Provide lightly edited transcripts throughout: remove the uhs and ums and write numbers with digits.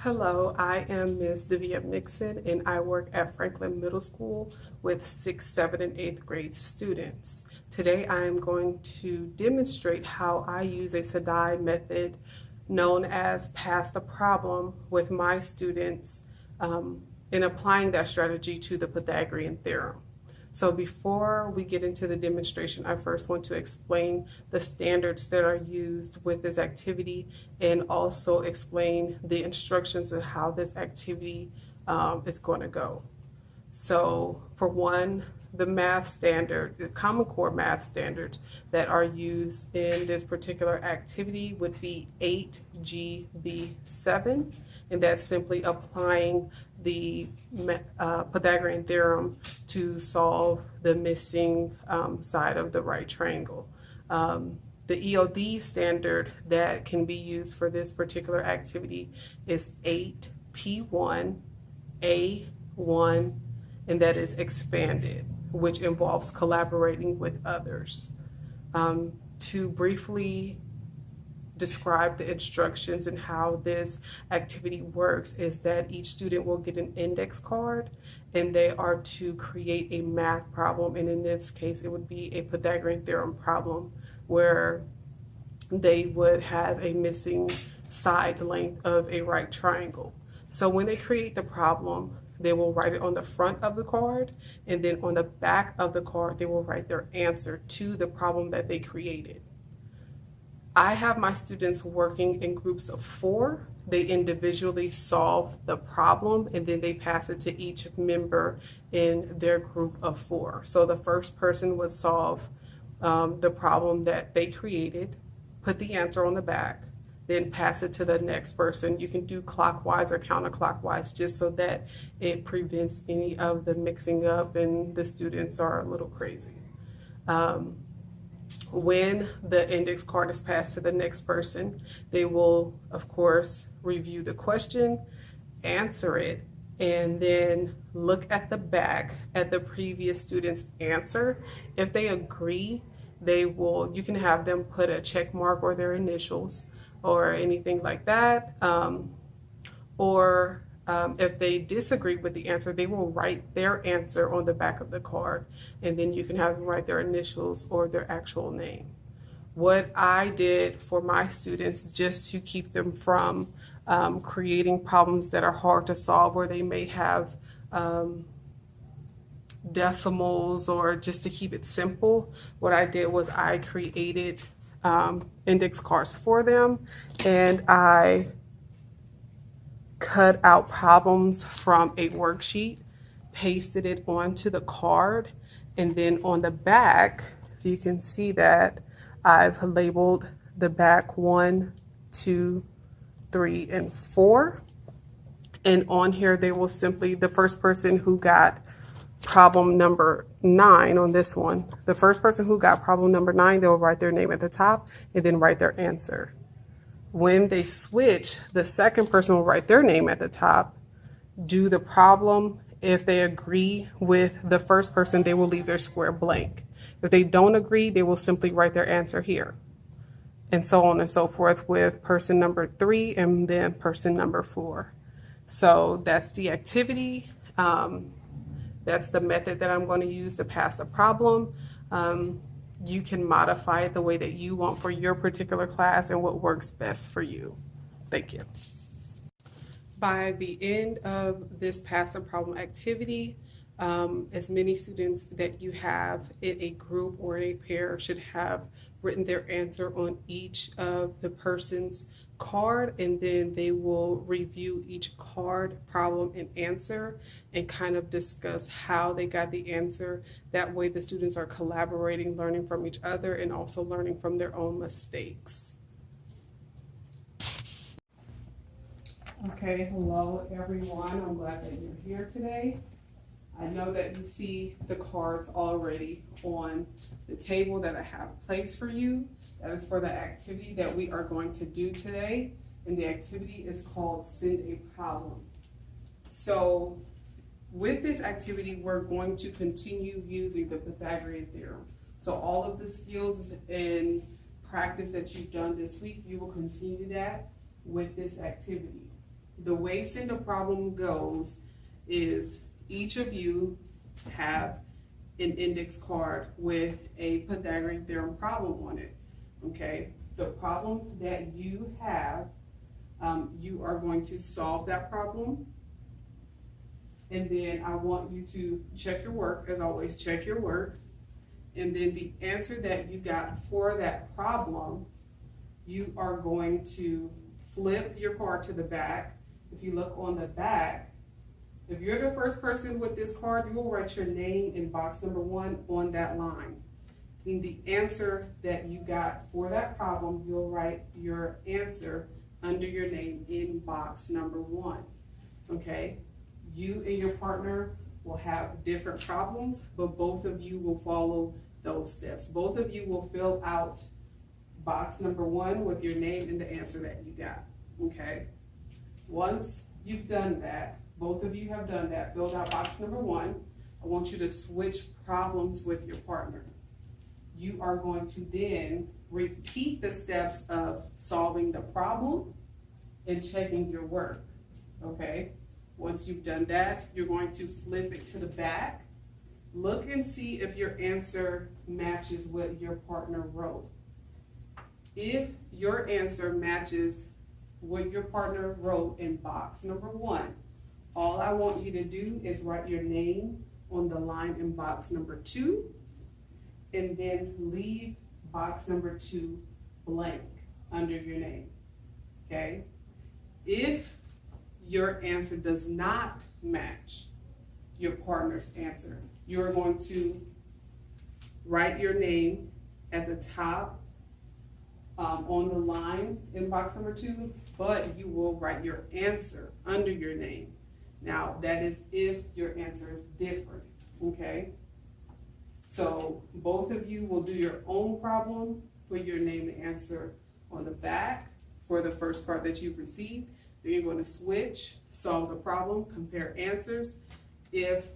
Hello, I am Ms. DMixon and I work at Franklin Middle School with 6th, 7th, and 8th grade students. Today I am going to demonstrate how I use a SDAIE method known as pass the problem with my students in applying that strategy to the Pythagorean theorem. So before we get into the demonstration, I first want to explain the standards that are used with this activity and also explain the instructions of how this activity is going to go. So for one, the math standard, the Common Core math standards that are used in this particular activity would be 8GB7, and that's simply applying the Pythagorean theorem to solve the missing side of the right triangle. The EOD standard that can be used for this particular activity is 8P1A1, and that is expanded, which involves collaborating with others. To briefly describe the instructions and how this activity works is that each student will get an index card and they are to create a math problem, and in this case it would be a Pythagorean theorem problem where they would have a missing side length of a right triangle. So when they create the problem, they will write it on the front of the card, and then on the back of the card they will write their answer to the problem that they created. I have my students working in groups of 4. They individually solve the problem and then they pass it to each member in their group of 4. So the first person would solve the problem that they created, put the answer on the back, then pass it to the next person. You can do clockwise or counterclockwise just so that it prevents any of the mixing up and the students are a little crazy. When the index card is passed to the next person, they will, of course, review the question, answer it, and then look at the back at the previous student's answer. If they agree, you can have them put a check mark or their initials or anything like that. If they disagree with the answer, they will write their answer on the back of the card, and then you can have them write their initials or their actual name. What I did for my students, just to keep them from creating problems that are hard to solve, where they may have decimals, or just to keep it simple, what I did was I created index cards for them, and I cut out problems from a worksheet, pasted it onto the card, and then on the back, if you can see that, I've labeled the back 1, 2, 3, and 4. And on here, they will simply, the first person who got problem number 9 on this one, the first person who got problem number 9, they'll write their name at the top and then write their answer. When they switch, the second person will write their name at the top, do the problem. If they agree with the first person, they will leave their square blank. If they don't agree, they will simply write their answer here. And so on and so forth with person number 3 and then person number 4. So that's the activity. That's the method that I'm going to use to pass the problem. You can modify it the way that you want for your particular class and what works best for you. Thank you. By the end of this pass the problem activity, as many students that you have in a group or in a pair should have written their answer on each of the person's card, and then they will review each card, problem, and answer and kind of discuss how they got the answer. That way the students are collaborating, learning from each other, and also learning from their own mistakes. Okay, hello everyone. I'm glad that you're here today. I know that you see the cards already on the table that I have placed for you. That is for the activity that we are going to do today. And the activity is called Send a Problem. So with this activity, we're going to continue using the Pythagorean theorem. So all of the skills and practice that you've done this week, you will continue that with this activity. the way send a problem goes is each of you have an index card with a Pythagorean theorem problem on it, okay? The problem that you have, you are going to solve that problem. And then I want you to check your work, as always, check your work. And then the answer that you got for that problem, you are going to flip your card to the back. If you look on the back, if you're the first person with this card, you will write your name in box number 1 on that line. In the answer that you got for that problem, you'll write your answer under your name in box number 1, okay? You and your partner will have different problems, but both of you will follow those steps. Both of you will fill out box number 1 with your name and the answer that you got, okay? Once you've done that, both of you have done that, filled out box number 1, I want you to switch problems with your partner. You are going to then repeat the steps of solving the problem and checking your work, okay? Once you've done that, you're going to flip it to the back. Look and see if your answer matches what your partner wrote. If your answer matches what your partner wrote in box number 1, all I want you to do is write your name on the line in box number 2, and then leave box number 2 blank under your name, okay? If your answer does not match your partner's answer, you're going to write your name at the top on the line in box number 2, but you will write your answer under your name. Now, that is if your answer is different, okay? So both of you will do your own problem, put your name and answer on the back for the first card that you've received. Then you're going to switch, solve the problem, compare answers. If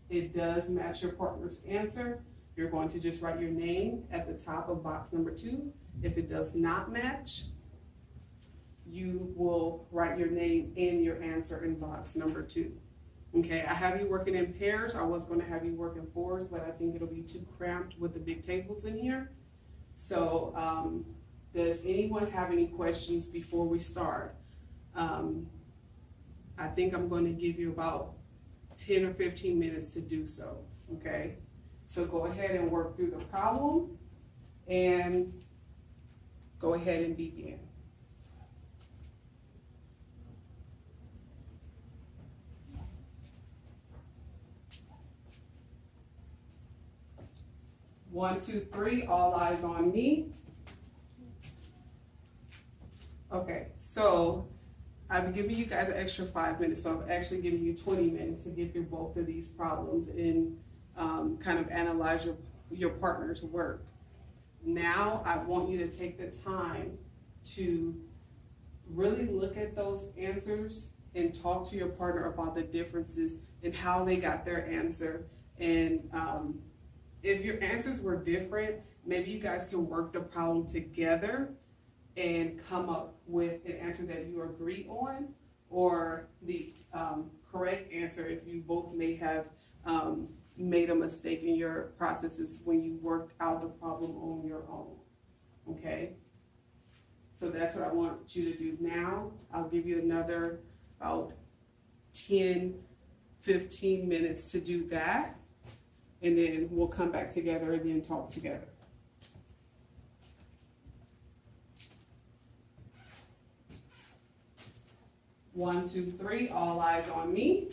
it does match your partner's answer, you're going to just write your name at the top of box number 2. If it does not match, you will write your name and your answer in box number 2. Okay, I have you working in pairs. I was going to have you work in 4s, but I think it'll be too cramped with the big tables in here. So does anyone have any questions before we start? I think I'm going to give you about 10 or 15 minutes to do so, okay? So go ahead and work through the problem and go ahead and begin. One, two, three, all eyes on me. Okay, so I've given you guys an extra 5 minutes, so I've actually given you 20 minutes to get through both of these problems and kind of analyze your partner's work. Now I want you to take the time to really look at those answers and talk to your partner about the differences in how they got their answer. And if your answers were different, maybe you guys can work the problem together and come up with an answer that you agree on, or the correct answer if you both may have made a mistake in your processes when you worked out the problem on your own, okay? So that's what I want you to do now. I'll give you another about 10, 15 minutes to do that, and then we'll come back together and then talk together. One, two, three, all eyes on me.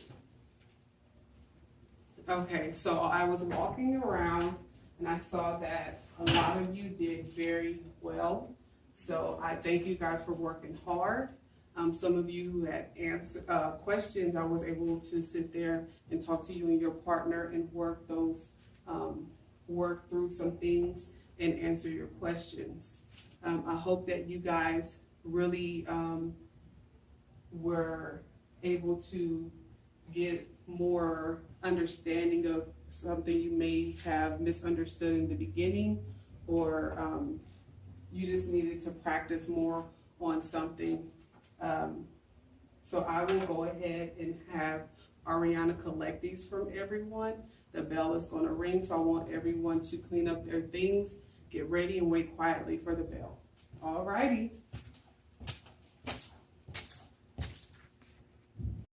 Okay, so I was walking around and I saw that a lot of you did very well. So I thank you guys for working hard. Some of you who had questions, I was able to sit there and talk to you and your partner and work through some things and answer your questions. I hope that you guys really were able to get more understanding of something you may have misunderstood in the beginning, or you just needed to practice more on something So I will go ahead and have Ariana collect these from everyone. The bell is going to ring, so I want everyone to clean up their things, get ready, and wait quietly for the bell. All righty.